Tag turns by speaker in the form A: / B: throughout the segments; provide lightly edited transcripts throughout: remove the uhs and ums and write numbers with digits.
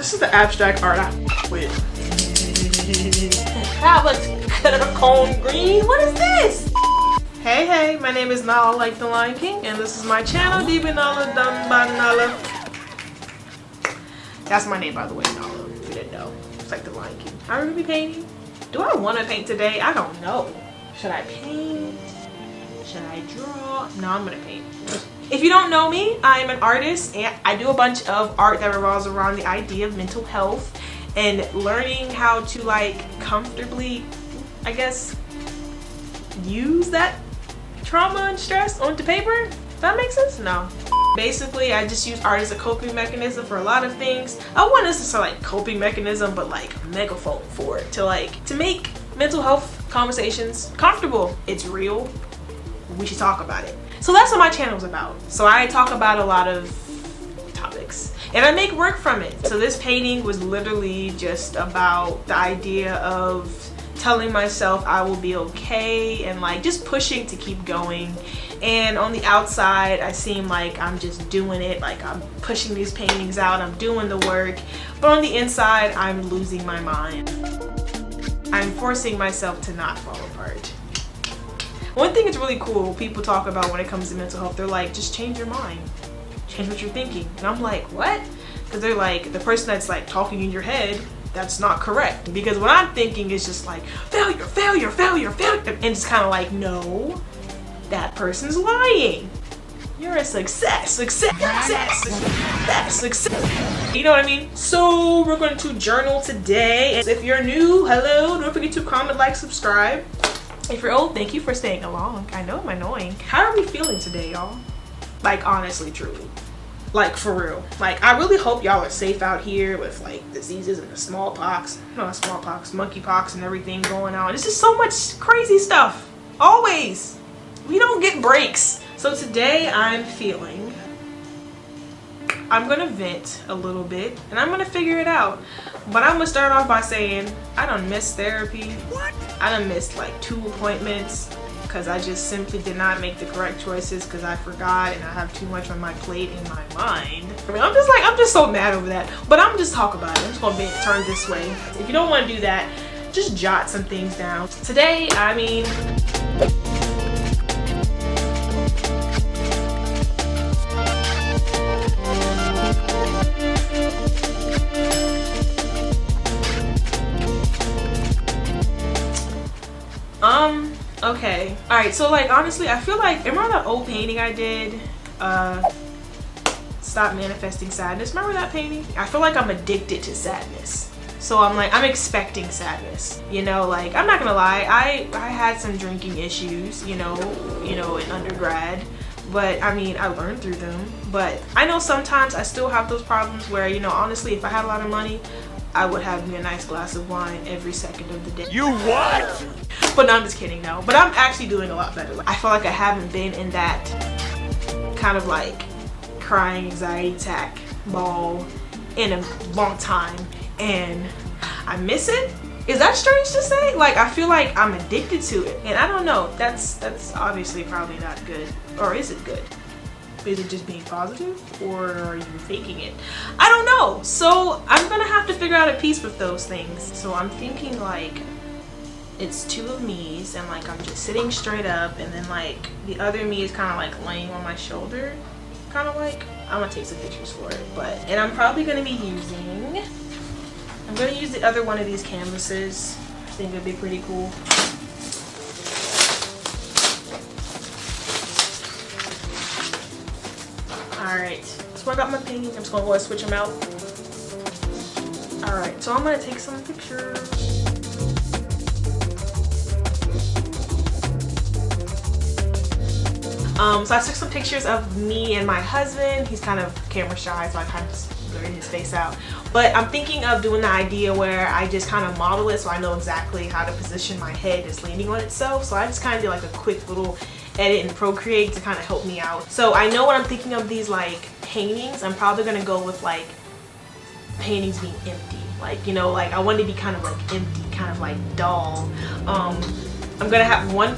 A: This is the abstract art I with. Tablets cone green. What is this? Hey, my name is Nala like the Lion King, and this is my channel, DBNaila done by Nala. That's my name, by the way, Nala. If you didn't know, it's like the Lion King. I really be painting. Do I want to paint today? I don't know. Should I paint? Should I draw? No, I'm gonna paint. If you don't know me, I am an artist and I do a bunch of art that revolves around the idea of mental health and learning how to like comfortably, I guess, use that trauma and stress onto paper. Does that make sense? No. Basically, I just use art as a coping mechanism for a lot of things. I want this to like coping mechanism, but like a megaphone for it to make mental health conversations comfortable. It's real. We should talk about it. So that's what my channel is about. So I talk about a lot of topics and I make work from it. So this painting was literally just about the idea of telling myself I will be okay and like just pushing to keep going. And on the outside I seem like I'm just doing it, like I'm pushing these paintings out, I'm doing the work, but on the inside I'm losing my mind. I'm forcing myself to not fall apart. One thing that's really cool people talk about when it comes to mental health, they're like, just change your mind, change what you're thinking. And I'm like, what? Because they're like, the person that's like talking in your head, that's not correct. Because what I'm thinking is just like failure, failure, failure, failure. And it's kind of like, no, that person's lying. You're a success, success, success, success. You know what I mean? So we're going to journal today. And if you're new, hello, don't forget to comment, like, subscribe. If you're old, thank you for staying along. I know I'm annoying. How are we feeling today, y'all? Like honestly, truly. Like for real. Like I really hope y'all are safe out here with like diseases and the smallpox. Not smallpox, monkeypox and everything going on. It's just so much crazy stuff. Always. We don't get breaks. So today I'm feeling, I'm gonna vent a little bit and I'm gonna figure it out. But I'm gonna start off by saying I done missed therapy. What? I done missed like 2 appointments because I just simply did not make the correct choices because I forgot and I have too much on my plate in my mind. I mean, I'm just so mad over that. But I'm just talk about it. I'm just gonna turn this way. If you don't want to do that, just jot some things down. Today, I mean, okay, all right, so like honestly I feel like, remember that old painting I did, Stop Manifesting Sadness? Remember that painting? I feel like I'm addicted to sadness, so I'm expecting sadness, you know. Like I'm not gonna lie, I had some drinking issues, you know, in undergrad, but I mean I learned through them. But I know sometimes I still have those problems where, you know, honestly if I had a lot of money I would have me a nice glass of wine every second of the day. You what? But no, I'm just kidding, no. But I'm actually doing a lot better. I feel like I haven't been in that kind of like crying anxiety attack ball in a long time, and I miss it. Is that strange to say? Like I feel like I'm addicted to it, and I don't know. That's obviously probably not good. Or is it good? Is it just being positive, or are you faking it? I don't know. So I'm gonna have to figure out a piece with those things. So I'm thinking like it's 2 of me's and like I'm just sitting straight up, and then like the other me is kind of like laying on my shoulder, kind of like. I'm gonna take some pictures for it, and I'm probably gonna be using, I'm gonna use the other one of these canvases. I think it'd be pretty cool. Alright, so I got my painting. I'm just gonna go and switch them out. Alright, so I'm gonna take some pictures. So I took some pictures of me and my husband. He's kind of camera shy, so I kind of just blurred his face out. But I'm thinking of doing the idea where I just kind of model it so I know exactly how to position my head just leaning on itself. So I just kind of do like a quick little edit in Procreate to kind of help me out. So I know when I'm thinking of these like paintings, I'm probably gonna go with like paintings being empty. Like, you know, like I want to be kind of like empty, kind of like dull. I'm gonna have one.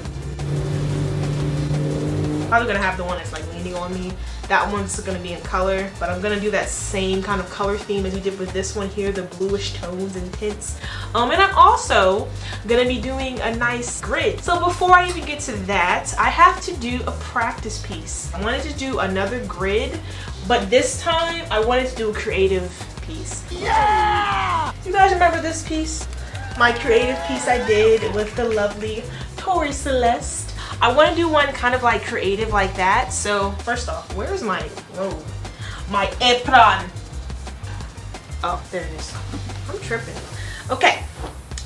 A: probably gonna have the one that's like leaning on me. That one's gonna be in color, but I'm gonna do that same kind of color theme as we did with this one here, the bluish tones and tints. And I'm also gonna be doing a nice grid. So before I even get to that, I have to do a practice piece. I wanted to do another grid, but this time I wanted to do a creative piece. Yeah! You guys remember this piece? My creative piece I did with the lovely Tori Celeste. I want to do one kind of like creative like that. So first off, where's my, my apron? Oh, there it is. I'm tripping. Okay,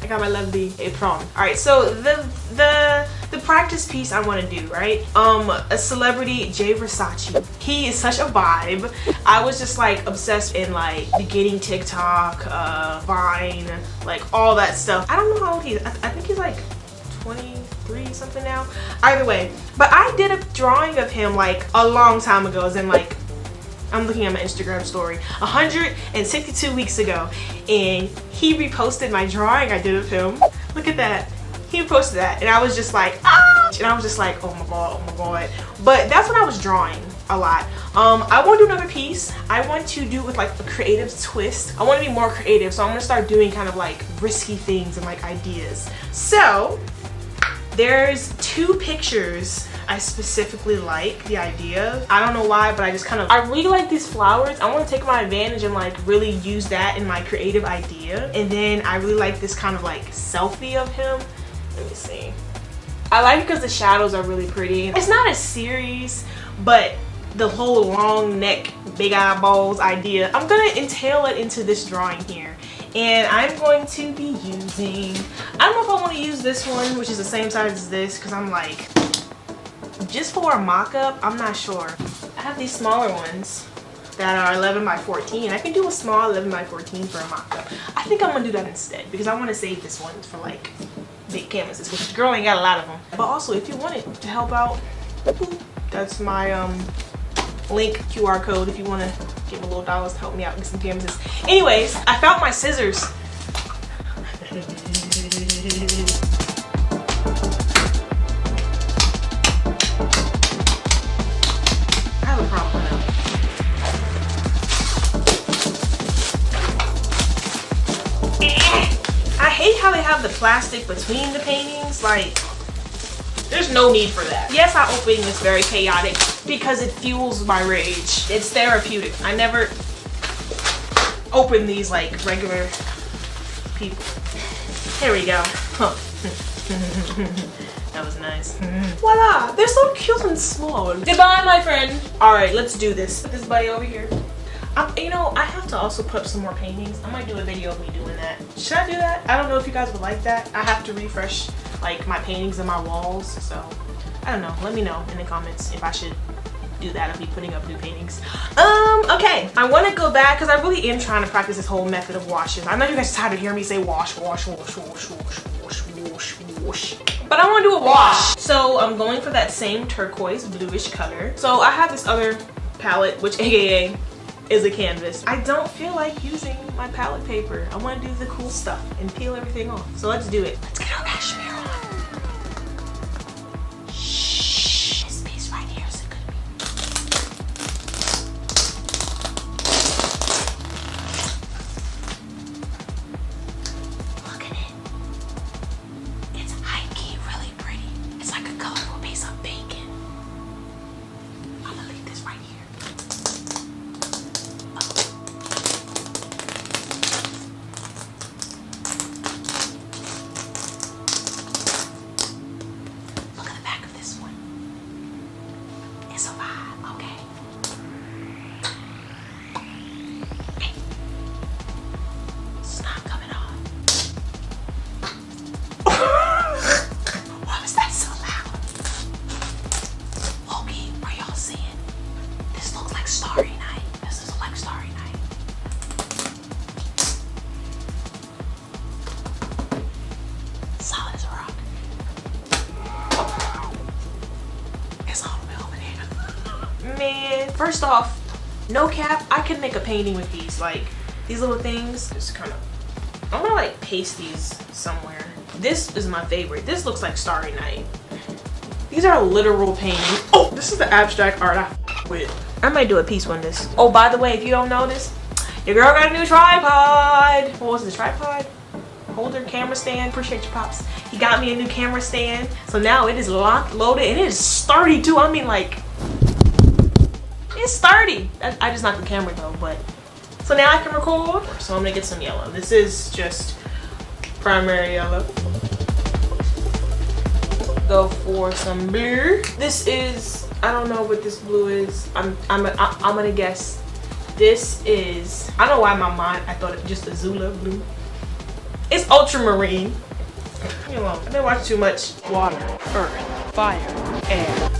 A: I got my lovely apron. All right, so the practice piece I want to do, right? A celebrity, Jay Versace. He is such a vibe. I was just like obsessed in like beginning TikTok, Vine, like all that stuff. I don't know how old he is. I think he's like 23 something now. Either way, but I did a drawing of him like a long time ago, as in like, I'm looking at my Instagram story 162 weeks ago, and he reposted my drawing I did of him. Look at that. He posted that, and I was just like, ah! And I was just like, oh my god, oh my god. But that's what I was drawing a lot. I want to do another piece. I want to do it with like a creative twist. I want to be more creative, so I'm gonna start doing kind of like risky things and like ideas. So there's two pictures I specifically like the idea of. I don't know why, but I just kind of, I really like these flowers. I want to take my advantage and like really use that in my creative idea. And then I really like this kind of like selfie of him. Let me see. I like it because the shadows are really pretty. It's not a series, but the whole long neck, big eyeballs idea, I'm gonna entail it into this drawing here. And I'm going to be using, I don't know if I want to use this one, which is the same size as this, because I'm like, just for a mock-up, I'm not sure. I have these smaller ones that are 11 by 14. I can do a small 11 by 14 for a mock-up. I think I'm gonna do that instead, because I want to save this one for like big canvases, because girl ain't got a lot of them. But also, if you wanted to help out, that's my link, QR code, if you want to give a little dollars to help me out with some canvases. Anyways, I found my scissors. I have a problem now. I hate how they have the plastic between the paintings. Like, there's no need for that. Yes, our opening is very chaotic because it fuels my rage. It's therapeutic. I never open these like regular people. Here we go. Huh. That was nice. Voila! They're so cute and small. Goodbye, my friend. All right, let's do this. Put this buddy over here. You know, I have to also put up some more paintings. I might do a video of me doing that. Should I do that? I don't know if you guys would like that. I have to refresh like my paintings and my walls, so I don't know. Let me know in the comments if I should do that. I'll be putting up new paintings. Okay, I want to go back because I really am trying to practice this whole method of washes. I know you guys are tired of hearing me say wash, wash, wash, wash, wash, wash, wash, wash, but I want to do a wash. So I'm going for that same turquoise bluish color. So I have this other palette, which aka is a canvas. I don't feel like using my palette paper. I want to do the cool stuff and peel everything off. So let's do it. Let's get our cashmere on. Shh, this piece right here is a good piece. Look at it. It's high-key really pretty. It's like a colorful piece of bacon. I'm gonna leave this right here. Man, first off, no cap, I could make a painting with these, like these little things. Just kind of, I'm gonna like paste these somewhere. This is my favorite. This looks like Starry Night. These are literal paintings. Oh, this is the abstract art I with. I might do a piece on this. Oh, by the way, if you don't know this, your girl got a new tripod. What was the tripod? Holder, camera stand. Appreciate your pops. He got me a new camera stand. So now it is locked, loaded, and it is sturdy too. I mean, like, it's sturdy. I just knocked the camera though, but. So now I can record. So I'm gonna get some yellow. This is just primary yellow. Go for some blue. This is, I don't know what this blue is. I'm gonna guess this is, I don't know why in my mind I thought it just Azula blue. It's ultramarine. Leave me alone. I didn't watch too much. Water, earth, fire, air.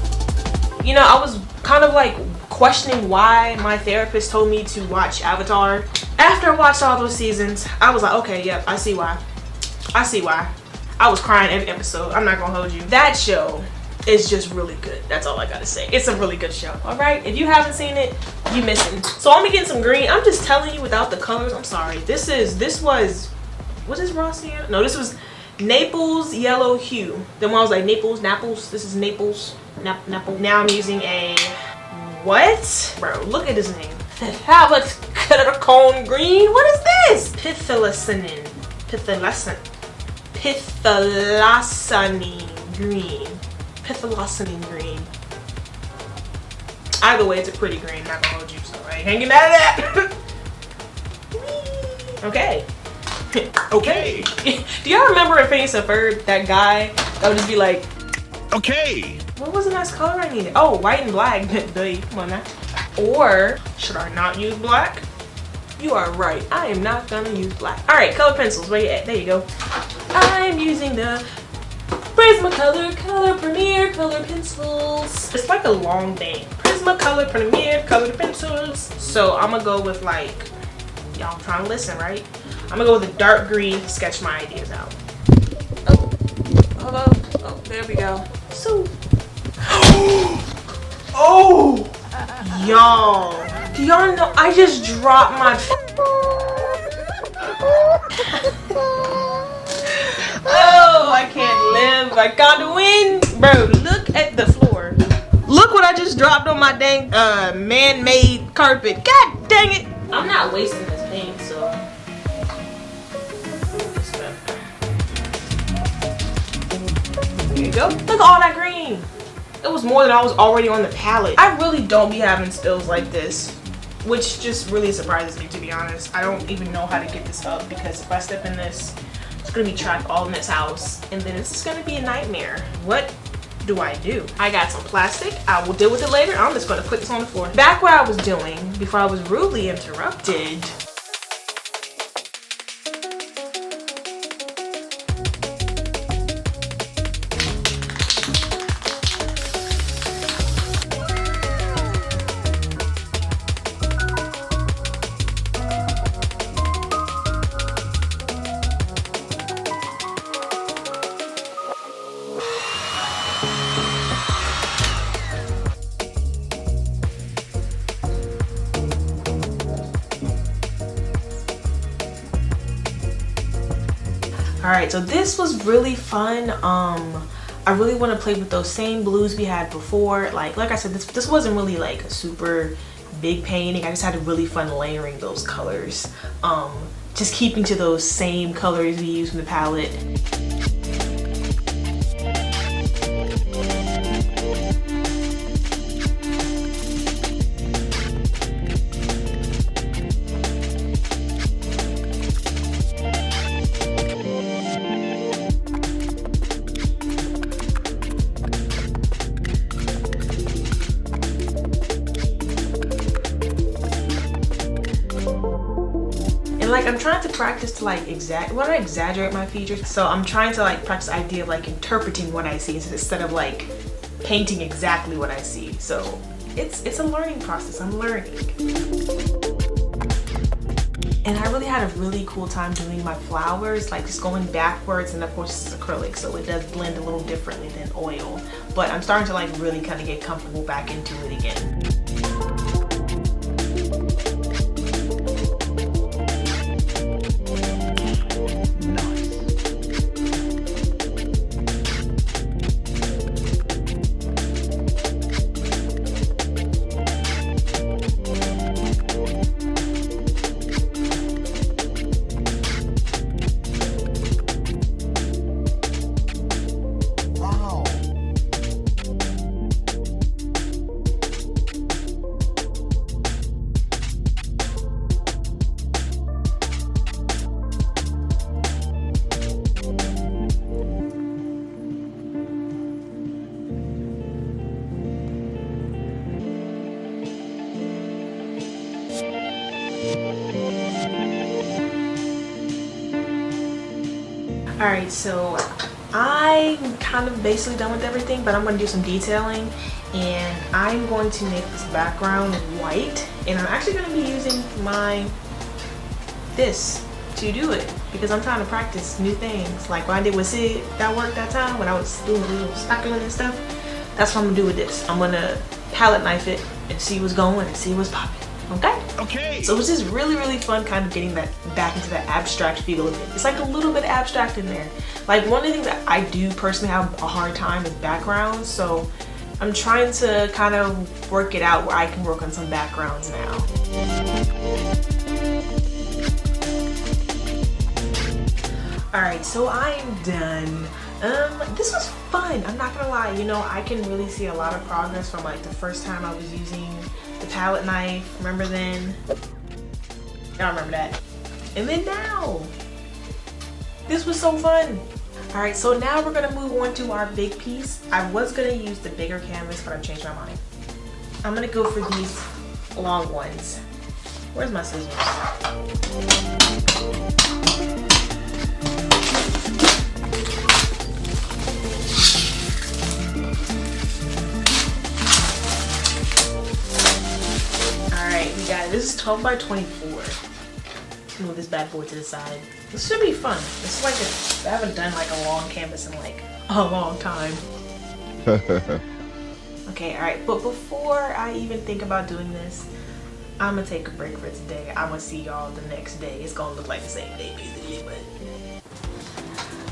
A: You know, I was kind of like questioning why my therapist told me to watch Avatar. After I watched all those seasons, I was like, okay, yep, I see why. I see why. I was crying every episode. I'm not gonna hold you. That show is just really good. That's all I gotta say. It's a really good show. All right, if you haven't seen it, you missing. So I'm getting some green. I'm just telling you without the colors. I'm sorry. This was raw sienna? No, this was Naples yellow hue. Then when I was like Naples. This is Naples. Naples. Now I'm using a what? Bro, look at his name. Cone green. What is this? PHTHALOCYANINE. PHTHALOCYANINE green. PHTHALOCYANINE green. Either way, it's a pretty green. Not gonna hold you, so I ain't hanging mad at that. Okay. Okay. Do y'all remember in Phineas and Ferb, that guy that would just be like, okay. What was the nice color I needed? Oh, white and black. Duh, come on now. Or should I not use black? You are right. I am not gonna use black. All right, color pencils. Where you at? There you go. I'm using the Prismacolor Color Premier Color Pencils. It's like a long name. Prismacolor Premier Color Pencils. So I'm gonna go with like, y'all trying to listen, right? I'm gonna go with a dark green to sketch my ideas out. Oh, hold on. Oh, there we go. So, oh, y'all. Do y'all know I just dropped my oh, I can't live. I gotta win. Bro, look at the floor. Look what I just dropped on my dang man-made carpet. God dang it. I'm not wasting this paint, so. There you go. Look at all that green. It was more than I was already on the palette. I really don't be having stills like this, which just really surprises me, to be honest. I don't even know how to get this up because if I step in this, it's gonna be trapped all in this house and then it's gonna be a nightmare. What do I do? I got some plastic. I will deal with it later. I'm just gonna put this on the floor. Back what I was doing before I was rudely interrupted. All right, so this was really fun. I really want to play with those same blues we had before. Like I said, this wasn't really like a super big painting. I just had a really fun layering those colors. Just keeping to those same colors we used in the palette. Like I'm trying to practice to like exaggerate my features. So I'm trying to like practice the idea of like interpreting what I see instead of like painting exactly what I see. So it's a learning process. I'm learning. And I really had a really cool time doing my flowers, like just going backwards, and of course it's acrylic, so it does blend a little differently than oil. But I'm starting to like really kind of get comfortable back into it again. Alright, so I'm kind of basically done with everything, but I'm going to do some detailing, and I'm going to make this background white, and I'm actually going to be using this to do it, because I'm trying to practice new things. Like what I did with Sid, that worked that time when I was doing the little spackling and stuff. That's what I'm going to do with this. I'm going to palette knife it and see what's going and see what's popping. Okay. So it was just really fun kind of getting that back into that abstract feel of it. It's like a little bit abstract in there. Like one of the things that I do personally have a hard time is backgrounds, so I'm trying to kind of work it out where I can work on some backgrounds now. Alright, so I'm done. This was fun, I'm not gonna lie. You know, I can really see a lot of progress from like the first time I was using the palette knife. Remember then? Y'all remember that? And then now! This was so fun! Alright, so now we're gonna move on to our big piece. I was gonna use the bigger canvas, but I've changed my mind. I'm gonna go for these long ones. Where's my scissors? We got it. This is 12 by 24. Move this bad boy to the side. This should be fun. It's like I haven't done like a long canvas in like a long time. Okay, alright, but before I even think about doing this, I'm gonna take a break for today. I'm gonna see y'all the next day. It's gonna look like the same day basically, but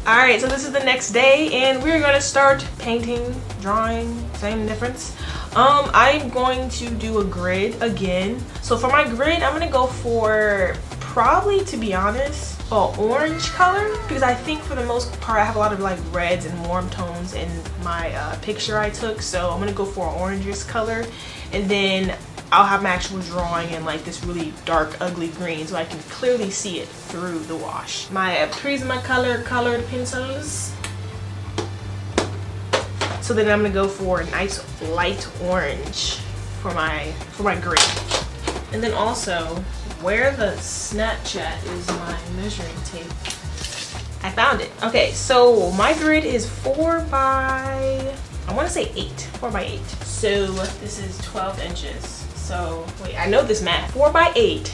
A: alright, so this is the next day and we're gonna start painting, drawing, same difference. I'm going to do a grid again. So for my grid, I'm gonna go for probably, to be honest, orange color, because I think for the most part I have a lot of like reds and warm tones in my picture I took. So I'm gonna go for an orangish color, and then I'll have my actual drawing in like this really dark ugly green so I can clearly see it through the wash. My Prismacolor colored pencils. So then I'm gonna go for a nice light orange for my grid. And then also, where the Snapchat is my measuring tape? I found it. Okay, so my grid is 4 by, I wanna say 8, 4 by 8. So this is 12 inches. So wait, I know this math. 4 by 8,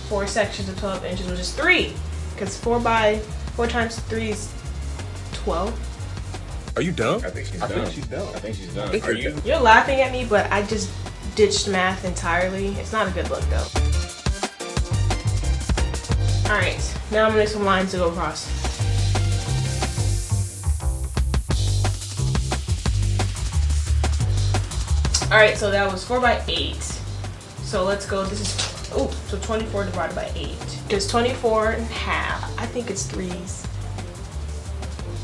A: 4 sections of 12 inches, which is 3. Because 4 times 3 is 12.
B: Are you dumb?
C: I think she's done.
B: Are you?
A: You're laughing at me, but I just ditched math entirely. It's not a good look though. Alright, now I'm gonna make some lines to go across. Alright, so that was 4 by 8. So let's go, this is, so 24 divided by 8. Because 24 and a half, I think it's 3s.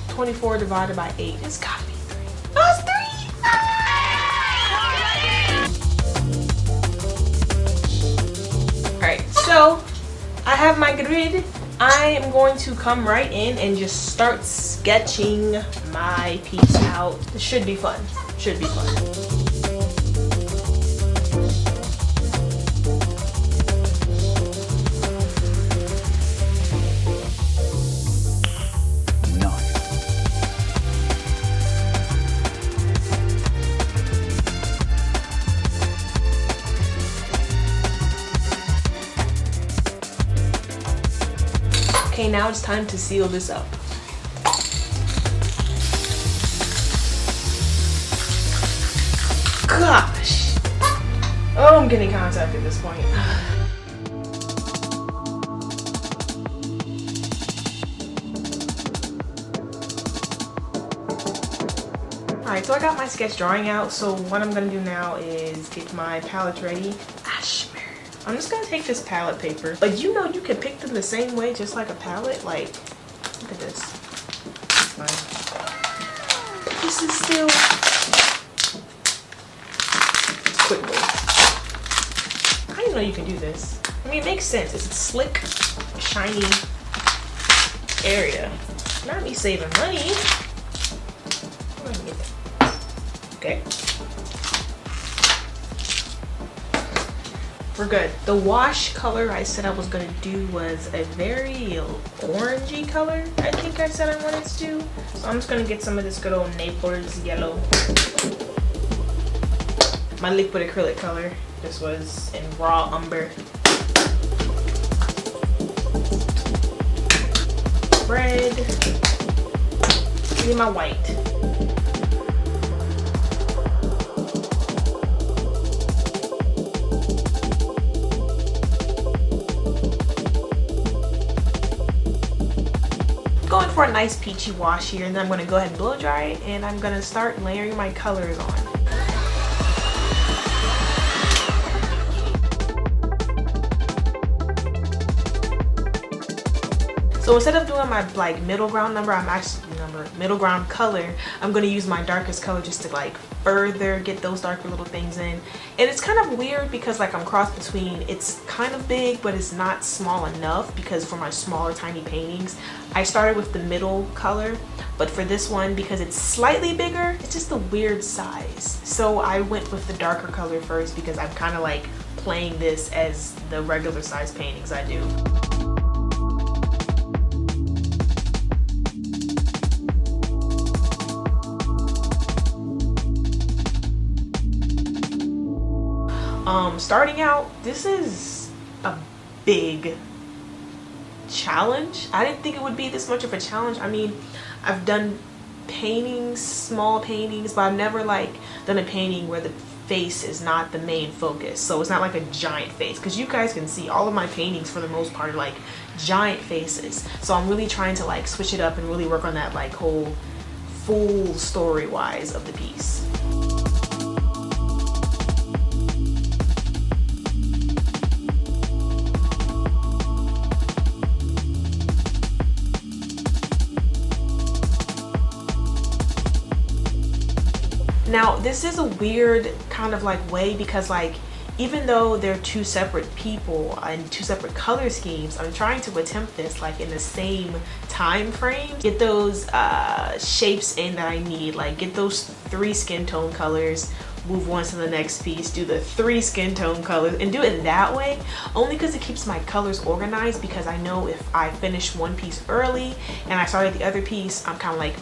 A: 24 divided by 8. It's gotta be 3. Oh, it's 3! Alright, so I have my grid. I am going to come right in and just start sketching my piece out. This should be fun. Should be fun. Okay, now it's time to seal this up. Gosh. Oh, I'm getting contact at this point. Alright, so I got my sketch drawing out. So what I'm gonna do now is get my palette ready. I'm just gonna take this palette paper. Like, you know, you can pick them the same way, just like a palette. Like, look at this. This is still quick way. I didn't know you can do this. I mean, it makes sense. It's a slick, shiny area. Not me saving money. Okay. we're good. The wash color I said I was gonna do was a very orangey color. I think I said I wanted to do. So I'm just gonna get some of this good old Naples yellow. My liquid acrylic color. This was in raw umber. Red. Give me my white. Going for a nice peachy wash here, and then I'm going to go ahead and blow dry it, and I'm going to start layering my colors on. So instead of doing my like middle ground middle ground color, I'm going to use my darkest color just to like further get those darker little things in. And it's kind of weird because like I'm crossed between, it's kind of big but it's not small enough, because for my smaller tiny paintings I started with the middle color, but for this one, because it's slightly bigger, it's just a weird size. So I went with the darker color first because I'm kind of like playing this as the regular size paintings I do. Starting out, this is a big challenge. I didn't think it would be this much of a challenge. I mean, I've done paintings, small paintings, but I've never like done a painting where the face is not the main focus. So it's not like a giant face, because you guys can see all of my paintings for the most part are like giant faces. So I'm really trying to like switch it up and really work on that like whole full story wise of the piece. Now this is a weird kind of like way, because like even though they're two separate people and two separate color schemes, I'm trying to attempt this like in the same time frame. Get those shapes in that I need, like get those 3 skin tone colors, move on to the next piece, do the 3 skin tone colors, and do it that way, only because it keeps my colors organized. Because I know if I finish one piece early and I started the other piece, I'm kind of like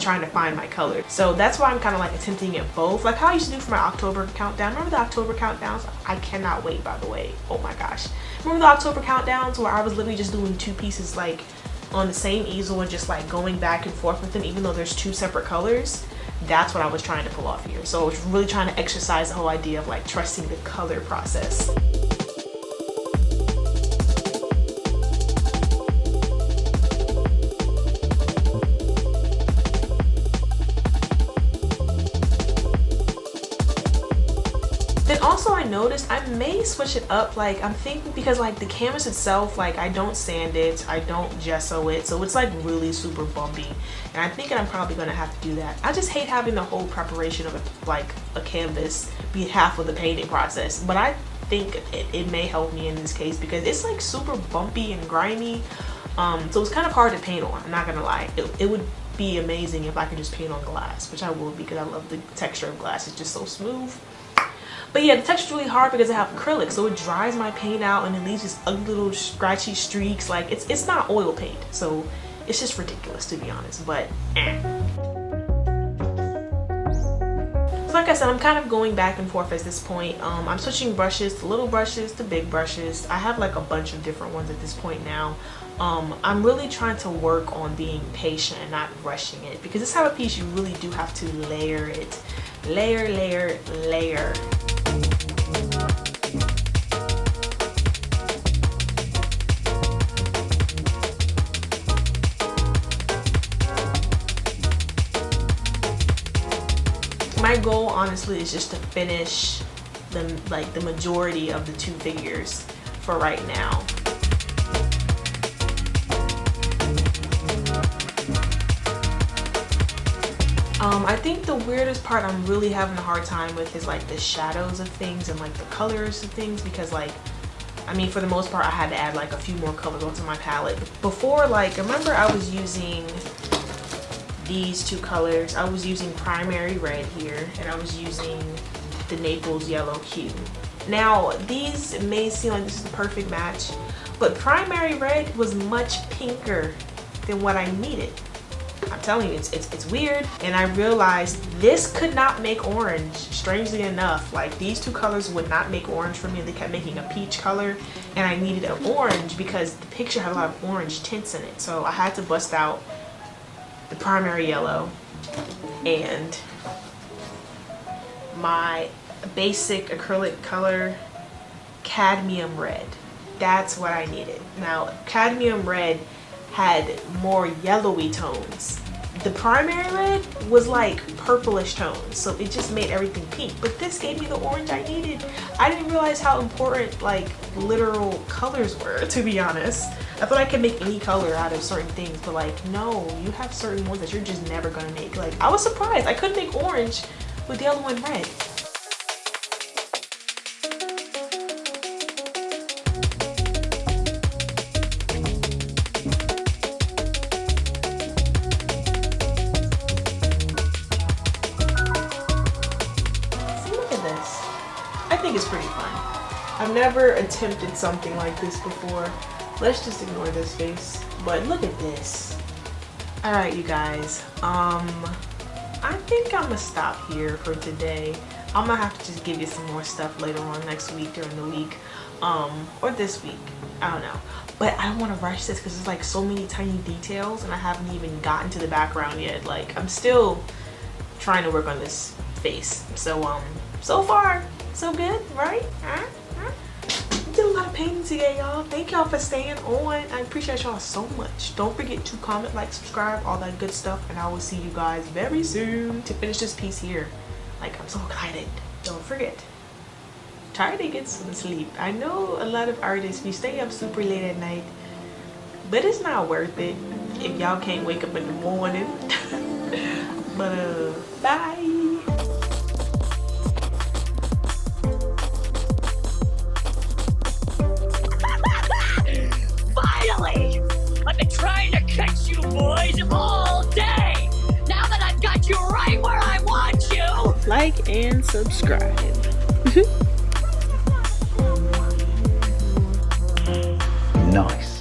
A: trying to find my color. So that's why I'm kind of like attempting it both, like how I used to do for my October countdown. Remember the October countdowns? I cannot wait, by the way. Oh my gosh, remember the October countdowns where I was literally just doing 2 pieces like on the same easel and just like going back and forth with them, even though there's 2 separate colors? That's what I was trying to pull off here. So I was really trying to exercise the whole idea of like trusting the color process. Then also I noticed I may switch it up. Like I'm thinking, because like the canvas itself, like I don't sand it, I don't gesso it, so it's like really super bumpy. And I'm thinking I'm probably gonna have to do that. I just hate having the whole preparation of a canvas be half of the painting process. But I think it may help me in this case because it's like super bumpy and grimy. So it's kind of hard to paint on, I'm not gonna lie. It would be amazing if I could just paint on glass, which I will, because I love the texture of glass. It's just so smooth. But yeah, the texture is really hard because I have acrylic, so it dries my paint out and it leaves just ugly little scratchy streaks. Like it's not oil paint, so it's just ridiculous, to be honest. But so like I said, I'm kind of going back and forth at this point. I'm switching brushes to little brushes to big brushes. I have like a bunch of different ones at this point now. I'm really trying to work on being patient and not rushing it, because this type of piece you really do have to layer it. Layer, layer, layer. My goal honestly is just to finish the majority of the 2 figures for right now. I think the weirdest part I'm really having a hard time with is like the shadows of things and like the colors of things, because like, I mean, for the most part I had to add like a few more colors onto my palette. Before, like, remember I was using these 2 colors. I was using primary red here, and I was using the Naples yellow hue. Now, these may seem like this is the perfect match, but primary red was much pinker than what I needed. I'm telling you, it's weird. And I realized this could not make orange, strangely enough. Like, these two colors would not make orange for me. They kept making a peach color, and I needed an orange because the picture had a lot of orange tints in it. So I had to bust out the primary yellow and my basic acrylic color, cadmium red. That's what I needed. Now, cadmium red had more yellowy tones. The primary red was like purplish tones, so it just made everything pink. But this gave me the orange I needed. I didn't realize how important like literal colors were, to be honest. I thought I could make any color out of certain things, but like, no, you have certain ones that you're just never gonna make. Like, I was surprised I couldn't make orange with yellow and red. I think it's pretty fun. I've never attempted something like this before. Let's just ignore this face. But look at this. Alright, you guys. I think I'm gonna stop here for today. I'm gonna have to just give you some more stuff later on next week, during the week. Or this week. I don't know. But I don't want to rush this because there's like so many tiny details and I haven't even gotten to the background yet. Like, I'm still trying to work on this face. So, so far, so good, right? I did a lot of painting today, y'all. Thank y'all for staying on. I appreciate y'all so much. Don't forget to comment, like, subscribe, all that good stuff, and I will see you guys very soon to finish this piece here. Like, I'm so excited. Don't forget, try to get some sleep. I know a lot of artists, we stay up super late at night, but it's not worth it if y'all can't wake up in the morning. But bye.
B: I've been trying to catch you boys all day. Now that I've got you right where I want you.
D: Like and subscribe.
E: Nice.